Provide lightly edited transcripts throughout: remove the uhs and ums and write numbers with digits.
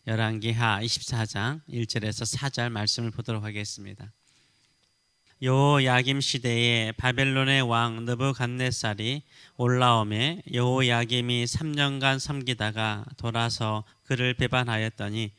열왕기하 24장 1절에서 4절 말씀을 보도록 하겠습니다. 여호야김 시대에 바벨론의 왕 느부갓네살이 올라오매 여호야김이 3년간 섬기다가 돌아서 그를 배반하였더니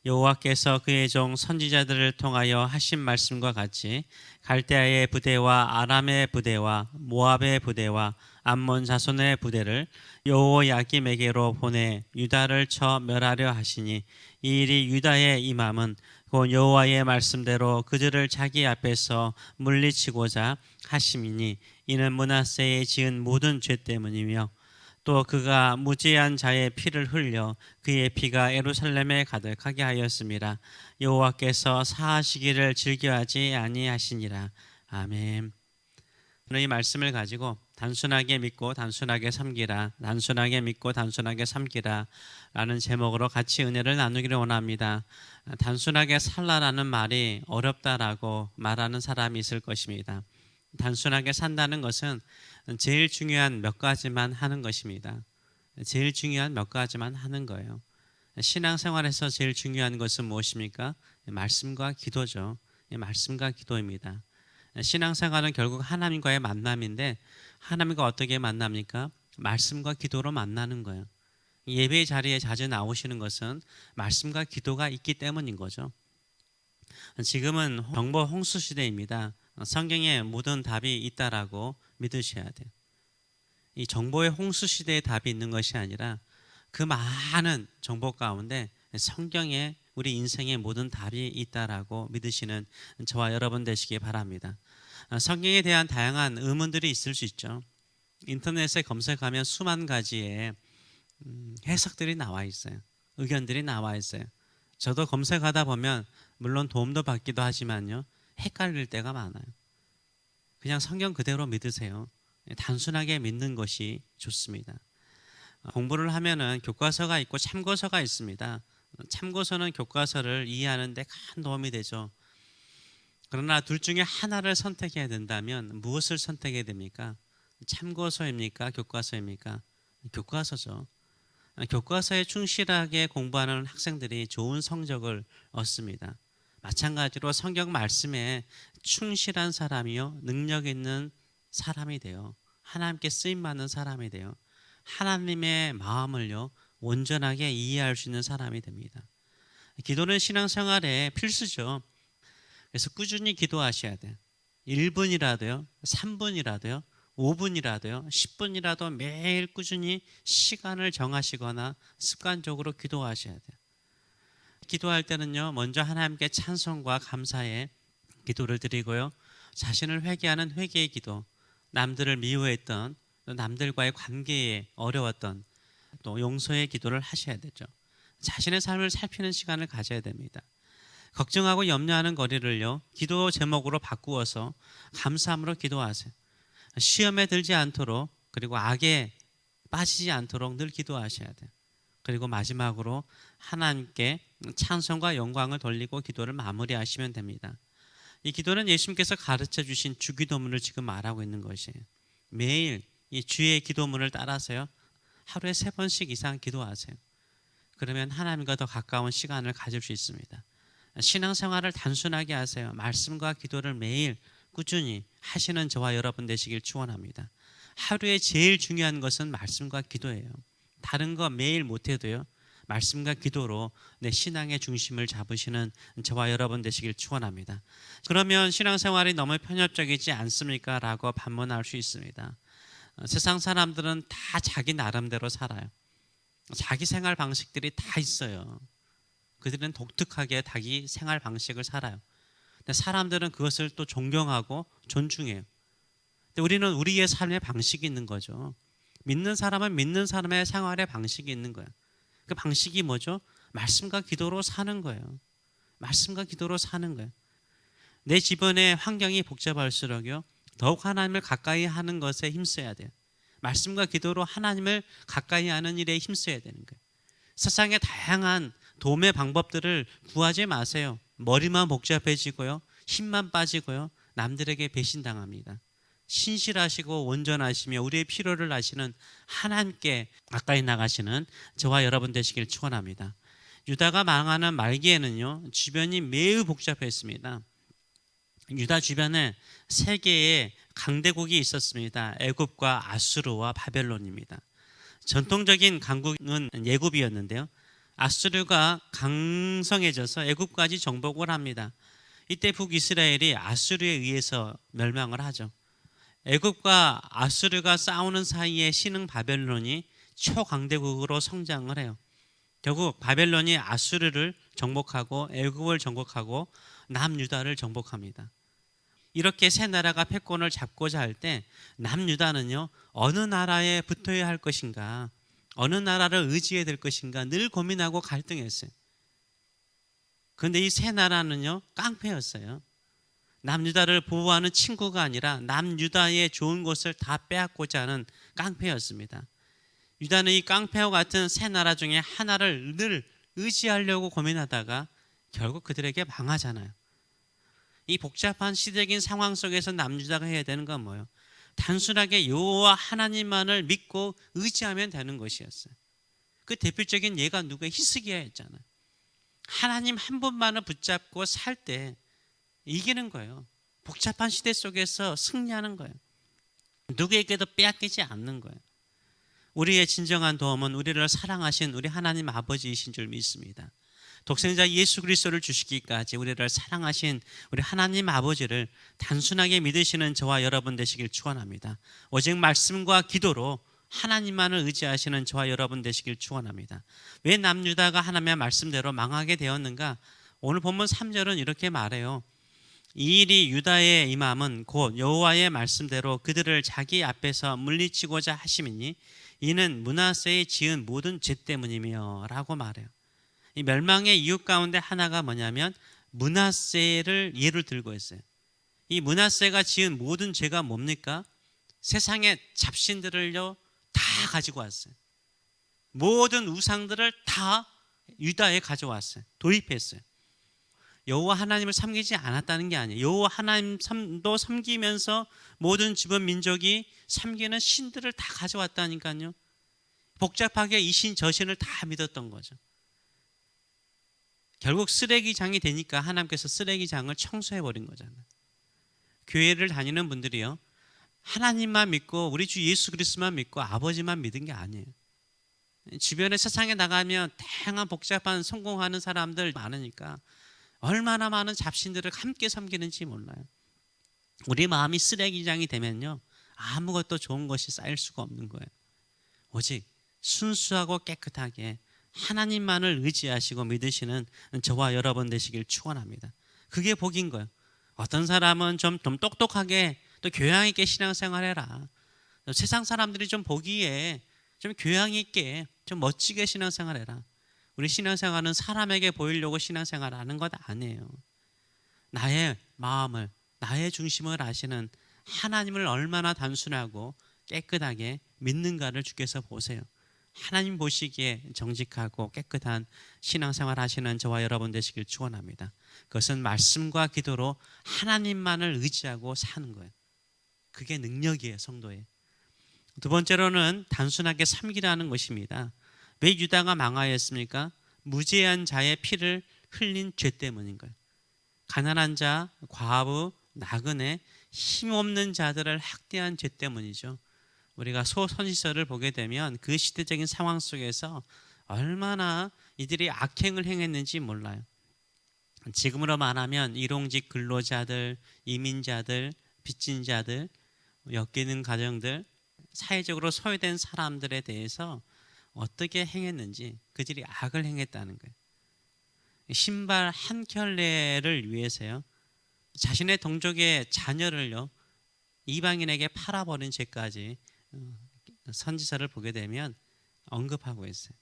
여호와께서 그의 종 선지자들을 통하여 하신 말씀과 같이 갈대아의 부대와 아람의 부대와 모압의 부대와 암몬 자손의 부대를 여호야김에게로 보내 유다를 쳐 멸하려 하시니 이 일이 유다에 임함은 곧 여호와의 말씀대로 그들을 자기 앞에서 물리치고자 하심이니 이는 므낫세의 지은 모든 죄 때문이며 또 그가 무죄한 자의 피를 흘려 그의 피가 예루살렘에 가득하게 하였음이라. 여호와께서 사하시기를 즐겨하지 아니하시니라. 아멘. 이 말씀을 가지고 단순하게 믿고 단순하게 섬기라, 단순하게 믿고 단순하게 섬기라 라는 제목으로 같이 은혜를 나누기를 원합니다. 단순하게 살라라는 말이 어렵다라고 말하는 사람이 있을 것입니다. 단순하게 산다는 것은 제일 중요한 몇 가지만 하는 것입니다. 제일 중요한 몇 가지만 하는 거예요. 신앙생활에서 제일 중요한 것은 무엇입니까? 말씀과 기도죠. 말씀과 기도입니다. 신앙생활은 결국 하나님과의 만남인데 하나님과 어떻게 만납니까? 말씀과 기도로 만나는 거예요. 예배 자리에 자주 나오시는 것은 말씀과 기도가 있기 때문인 거죠. 지금은 정보 홍수 시대입니다. 성경에 모든 답이 있다라고 믿으셔야 돼요. 이 정보의 홍수 시대에 답이 있는 것이 아니라 그 많은 정보 가운데 성경에 우리 인생의 모든 답이 있다라고 믿으시는 저와 여러분 되시기 바랍니다. 성경에 대한 다양한 의문들이 있을 수 있죠. 인터넷에 검색하면 수만 가지의 해석들이 나와 있어요. 의견들이 나와 있어요. 저도 검색하다 보면 물론 도움도 받기도 하지만요, 헷갈릴 때가 많아요. 그냥 성경 그대로 믿으세요. 단순하게 믿는 것이 좋습니다. 공부를 하면은 교과서가 있고 참고서가 있습니다. 참고서는 교과서를 이해하는 데 큰 도움이 되죠. 그러나 둘 중에 하나를 선택해야 된다면 무엇을 선택해야 됩니까? 참고서입니까? 교과서입니까? 교과서죠. 교과서에 충실하게 공부하는 학생들이 좋은 성적을 얻습니다. 마찬가지로 성경 말씀에 충실한 사람이요, 능력 있는 사람이 돼요. 하나님께 쓰임받는 사람이 돼요. 하나님의 마음을요 온전하게 이해할 수 있는 사람이 됩니다. 기도는 신앙생활에 필수죠. 그래서 꾸준히 기도하셔야 돼요. 1분이라도요, 3분이라도요, 5분이라도요, 10분이라도 매일 꾸준히 시간을 정하시거나 습관적으로 기도하셔야 돼요. 기도할 때는요, 먼저 하나님께 찬송과 감사의 기도를 드리고요, 자신을 회개하는 회개의 기도, 남들을 미워했던, 남들과의 관계에 어려웠던 또 용서의 기도를 하셔야 되죠. 자신의 삶을 살피는 시간을 가져야 됩니다. 걱정하고 염려하는 거리를요, 기도 제목으로 바꾸어서 감사함으로 기도하세요. 시험에 들지 않도록, 그리고 악에 빠지지 않도록 늘 기도하셔야 돼요. 그리고 마지막으로 하나님께 찬송과 영광을 돌리고 기도를 마무리하시면 됩니다. 이 기도는 예수님께서 가르쳐 주신 주기도문을 지금 말하고 있는 것이에요. 매일 이 주의 기도문을 따라서요, 하루에 3번씩 이상 기도하세요. 그러면 하나님과 더 가까운 시간을 가질 수 있습니다. 신앙생활을 단순하게 하세요. 말씀과 기도를 매일 꾸준히 하시는 저와 여러분 되시길 축원합니다. 하루에 제일 중요한 것은 말씀과 기도예요. 다른 거 매일 못해도요, 말씀과 기도로 내 신앙의 중심을 잡으시는 저와 여러분 되시길 축원합니다. 그러면 신앙생활이 너무 편협적이지 않습니까? 라고 반문할 수 있습니다. 세상 사람들은 다 자기 나름대로 살아요. 자기 생활 방식들이 다 있어요. 그들은 독특하게 자기 생활 방식을 살아요. 근데 사람들은 그것을 또 존경하고 존중해요. 근데 우리는 우리의 삶의 방식이 있는 거죠. 믿는 사람은 믿는 사람의 생활의 방식이 있는 거예요. 그 방식이 뭐죠? 말씀과 기도로 사는 거예요. 말씀과 기도로 사는 거예요. 내 주변의 환경이 복잡할수록요, 더욱 하나님을 가까이 하는 것에 힘써야 돼요. 말씀과 기도로 하나님을 가까이 하는 일에 힘써야 되는 거예요. 세상의 다양한 도움의 방법들을 구하지 마세요. 머리만 복잡해지고요, 힘만 빠지고요, 남들에게 배신당합니다. 신실하시고 온전하시며 우리의 필요를 아시는 하나님께 가까이 나가시는 저와 여러분 되시길 축원합니다. 유다가 망하는 말기에는요, 주변이 매우 복잡했습니다. 유다 주변에 세 개의 강대국이 있었습니다. 애굽과 아수르와 바벨론입니다. 전통적인 강국은 예굽이었는데요. 아수르가 강성해져서 애굽까지 정복을 합니다. 이때 북이스라엘이 아수르에 의해서 멸망을 하죠. 애굽과 아수르가 싸우는 사이에 신흥 바벨론이 초강대국으로 성장을 해요. 결국 바벨론이 아수르를 정복하고 애굽을 정복하고 남유다를 정복합니다. 이렇게 세 나라가 패권을 잡고자 할 때 남유다는요, 어느 나라에 붙어야 할 것인가, 어느 나라를 의지해야 될 것인가 늘 고민하고 갈등했어요. 그런데 이 세 나라는요, 깡패였어요. 남유다를 보호하는 친구가 아니라 남유다의 좋은 것을 다 빼앗고자 하는 깡패였습니다. 유다는 이 깡패와 같은 세 나라 중에 하나를 늘 의지하려고 고민하다가 결국 그들에게 망하잖아요. 이 복잡한 시대적인 상황 속에서 남유다가 해야 되는 건 뭐예요? 단순하게 여호와 하나님만을 믿고 의지하면 되는 것이었어요. 그 대표적인 예가 누구의 히스기야였잖아요. 하나님 한 분만을 붙잡고 살 때 이기는 거예요. 복잡한 시대 속에서 승리하는 거예요. 누구에게도 빼앗기지 않는 거예요. 우리의 진정한 도움은 우리를 사랑하신 우리 하나님 아버지이신 줄 믿습니다. 독생자 예수 그리스도를 주시기까지 우리를 사랑하신 우리 하나님 아버지를 단순하게 믿으시는 저와 여러분 되시길 축원합니다. 오직 말씀과 기도로 하나님만을 의지하시는 저와 여러분 되시길 축원합니다. 왜 남유다가 하나님의 말씀대로 망하게 되었는가? 오늘 본문 3절은 이렇게 말해요. 이 일이 유다의 임함은 곧 여호와의 말씀대로 그들을 자기 앞에서 물리치고자 하심이니 이는 므낫세의 지은 모든 죄 때문이며 라고 말해요. 이 멸망의 이유 가운데 하나가 뭐냐면 므낫세를 예를 들고 있어요. 이 므낫세가 지은 모든 죄가 뭡니까? 세상의 잡신들을요 다 가지고 왔어요. 모든 우상들을 다 유다에 가져왔어요. 도입했어요. 여호와 하나님을 섬기지 않았다는 게 아니에요. 여호와 하나님도 섬기면서 모든 주변 민족이 섬기는 신들을 다 가져왔다니까요. 복잡하게 이 신 저 신을 다 믿었던 거죠. 결국 쓰레기장이 되니까 하나님께서 쓰레기장을 청소해버린 거잖아요. 교회를 다니는 분들이요, 하나님만 믿고 우리 주 예수 그리스도만 믿고 아버지만 믿은 게 아니에요. 주변에 세상에 나가면 다양한 복잡한 성공하는 사람들 많으니까 얼마나 많은 잡신들을 함께 섬기는지 몰라요. 우리 마음이 쓰레기장이 되면요, 아무것도 좋은 것이 쌓일 수가 없는 거예요. 오직 순수하고 깨끗하게 하나님만을 의지하시고 믿으시는 저와 여러분 되시길 축원합니다. 그게 복인 거예요. 어떤 사람은 좀 똑똑하게 또 교양 있게 신앙생활 해라. 세상 사람들이 좀 보기에 좀 교양 있게 좀 멋지게 신앙생활 해라. 우리 신앙생활은 사람에게 보이려고 신앙생활 하는 것 아니에요. 나의 마음을, 나의 중심을 아시는 하나님을 얼마나 단순하고 깨끗하게 믿는가를 주께서 보세요. 하나님 보시기에 정직하고 깨끗한 신앙생활 하시는 저와 여러분 되시길 축원합니다. 그것은 말씀과 기도로 하나님만을 의지하고 사는 거예요. 그게 능력이에요, 성도의. 두 번째로는 단순하게 섬기라는 것입니다. 왜 유다가 망하였습니까? 무죄한 자의 피를 흘린 죄 때문인 거예요. 가난한 자, 과부, 나그네, 힘없는 자들을 학대한 죄 때문이죠. 우리가 소선지서를 보게 되면 그 시대적인 상황 속에서 얼마나 이들이 악행을 행했는지 몰라요. 지금으로 말하면 일용직 근로자들, 이민자들, 빚진 자들, 엮이는 가정들, 사회적으로 소외된 사람들에 대해서 어떻게 행했는지 그들이 악을 행했다는 거예요. 신발 한 켤레를 위해서요, 자신의 동족의 자녀를요 이방인에게 팔아버린 죄까지 선지서를 보게 되면 언급하고 있어요.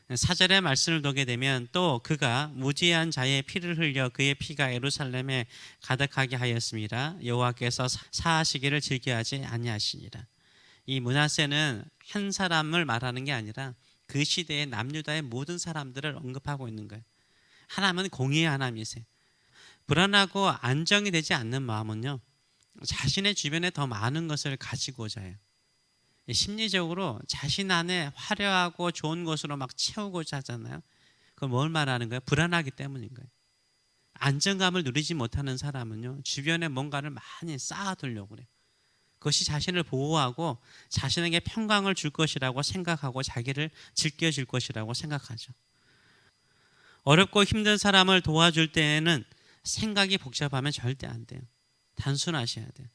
4절의 말씀을 보게 되면 또 그가 무지한 자의 피를 흘려 그의 피가 예루살렘에 가득하게 하였습니다. 여호와께서 사하시기를 즐겨하지 아니하시니라. 이 므낫세는 한 사람을 말하는 게 아니라 그 시대의 남유다의 모든 사람들을 언급하고 있는 거예요. 하나님은 공의의 하나님이세요. 불안하고 안정이 되지 않는 마음은요, 자신의 주변에 더 많은 것을 가지고자 해요. 심리적으로 자신 안에 화려하고 좋은 것으로 막 채우고자 하잖아요. 그건 뭘 말하는 거예요? 불안하기 때문인 거예요. 안정감을 누리지 못하는 사람은요, 주변에 뭔가를 많이 쌓아두려고 그래요. 그것이 자신을 보호하고 자신에게 평강을 줄 것이라고 생각하고 자기를 지켜줄 것이라고 생각하죠. 어렵고 힘든 사람을 도와줄 때에는 생각이 복잡하면 절대 안 돼요. 단순하셔야 돼요.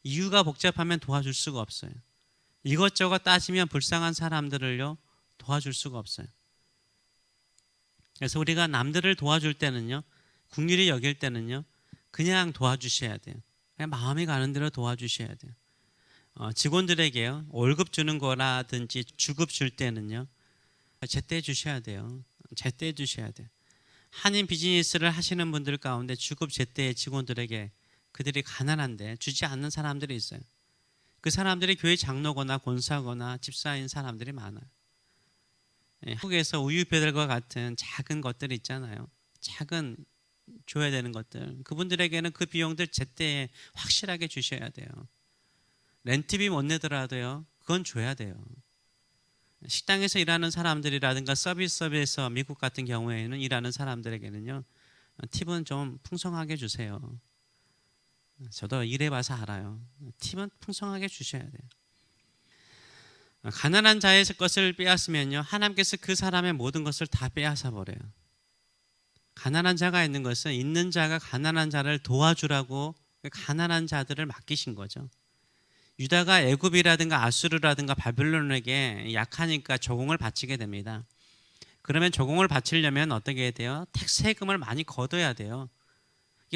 이유가 복잡하면 도와줄 수가 없어요. 이것저것 따지면 불쌍한 사람들을요, 도와줄 수가 없어요. 그래서 우리가 남들을 도와줄 때는요, 긍휼히 여길 때는요, 그냥 도와주셔야 돼요. 그냥 마음이 가는 대로 도와주셔야 돼요. 직원들에게요, 월급 주는 거라든지 주급 줄 때는요, 제때 주셔야 돼요. 제때 주셔야 돼요. 한인 비즈니스를 하시는 분들 가운데 주급 제때 직원들에게 그들이 가난한데 주지 않는 사람들이 있어요. 그 사람들이 교회 장로거나 권사거나 집사인 사람들이 많아요. 한국에서 우유배달과 같은 작은 것들이 있잖아요. 작은 줘야 되는 것들. 그분들에게는 그 비용들 제때 확실하게 주셔야 돼요. 렌트비 못 내더라도요, 그건 줘야 돼요. 식당에서 일하는 사람들이라든가 서비스업에서 미국 같은 경우에는 일하는 사람들에게는요, 팁은 좀 풍성하게 주세요. 저도 일해봐서 알아요. 팁은 풍성하게 주셔야 돼요. 가난한 자의 것을 빼앗으면요, 하나님께서 그 사람의 모든 것을 다 빼앗아 버려요. 가난한 자가 있는 것은 있는 자가 가난한 자를 도와주라고 가난한 자들을 맡기신 거죠. 유다가 애굽이라든가 아수르라든가 바벨론에게 약하니까 조공을 바치게 됩니다. 그러면 조공을 바치려면 어떻게 해야 돼요? 세금을 많이 걷어야 돼요.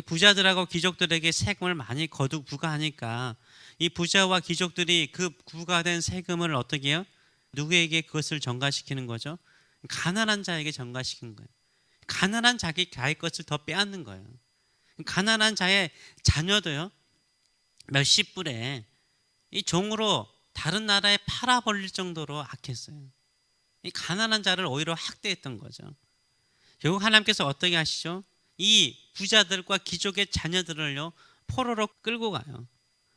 부자들하고 귀족들에게 세금을 많이 부과하니까 이 부자와 귀족들이 그 부과된 세금을 어떻게 해요? 누구에게 그것을 전가시키는 거죠? 가난한 자에게 전가시키는 거예요. 가난한 자의 것을 더 빼앗는 거예요. 가난한 자의 자녀도요, 몇십 불에 이 종으로 다른 나라에 팔아버릴 정도로 악했어요. 이 가난한 자를 오히려 학대했던 거죠. 결국 하나님께서 어떻게 하시죠? 이 부자들과 귀족의 자녀들을요, 포로로 끌고 가요.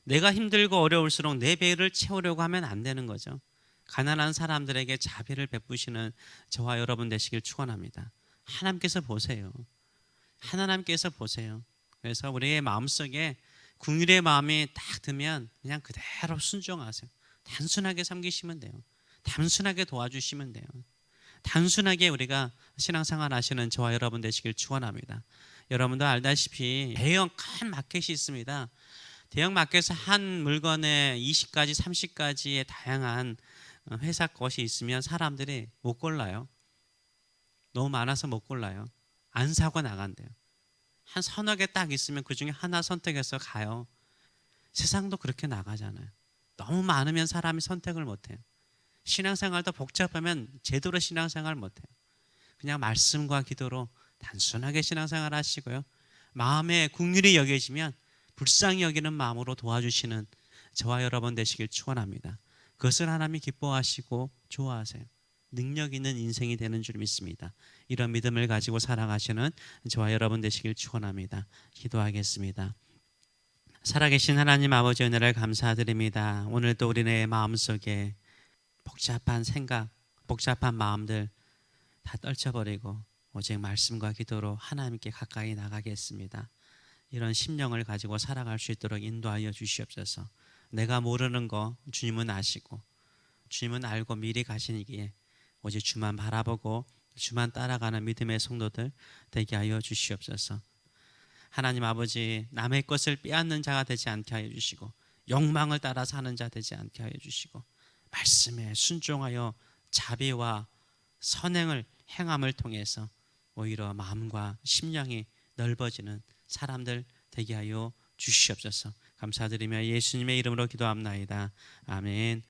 내가 힘들고 어려울수록 내 배를 채우려고 하면 안 되는 거죠. 가난한 사람들에게 자비를 베푸시는 저와 여러분 되시길 축원합니다. 하나님께서 보세요. 하나님께서 보세요. 그래서 우리의 마음속에 긍휼의 마음이 딱 들면 그냥 그대로 순종하세요. 단순하게 섬기시면 돼요. 단순하게 도와주시면 돼요. 단순하게 우리가 신앙생활 하시는 저와 여러분 되시길 축원합니다. 여러분도 알다시피 대형 큰 마켓이 있습니다. 대형 마켓에서 한 물건에 20가지, 30가지의 다양한 회사 것이 있으면 사람들이 못 골라요. 너무 많아서 못 골라요. 안 사고 나간대요. 한 서너 개 딱 있으면 그중에 하나 선택해서 가요. 세상도 그렇게 나가잖아요. 너무 많으면 사람이 선택을 못해요. 신앙생활도 복잡하면 제대로 신앙생활 못해요. 그냥 말씀과 기도로 단순하게 신앙생활 하시고요, 마음에 긍휼히 여겨지면 불쌍히 여기는 마음으로 도와주시는 저와 여러분 되시길 축원합니다. 그것을 하나님이 기뻐하시고 좋아하세요. 능력 있는 인생이 되는 줄 믿습니다. 이런 믿음을 가지고 살아가시는 저와 여러분 되시길 축원합니다. 기도하겠습니다. 살아계신 하나님 아버지 은혜를 감사드립니다. 오늘도 우리네 마음속에 복잡한 생각, 복잡한 마음들 다 떨쳐버리고 오직 말씀과 기도로 하나님께 가까이 나가겠습니다. 이런 심령을 가지고 살아갈 수 있도록 인도하여 주시옵소서. 내가 모르는 거 주님은 아시고 주님은 알고 미리 가시기에 오직 주만 바라보고 주만 따라가는 믿음의 성도들 되게 하여 주시옵소서. 하나님 아버지, 남의 것을 빼앗는 자가 되지 않게 하여 주시고 욕망을 따라 사는 자 되지 않게 하여 주시고 말씀에 순종하여 자비와 선행을 행함을 통해서 오히려 마음과 심령이 넓어지는 사람들 되게 하여 주시옵소서. 감사드리며 예수님의 이름으로 기도합나이다. 아멘.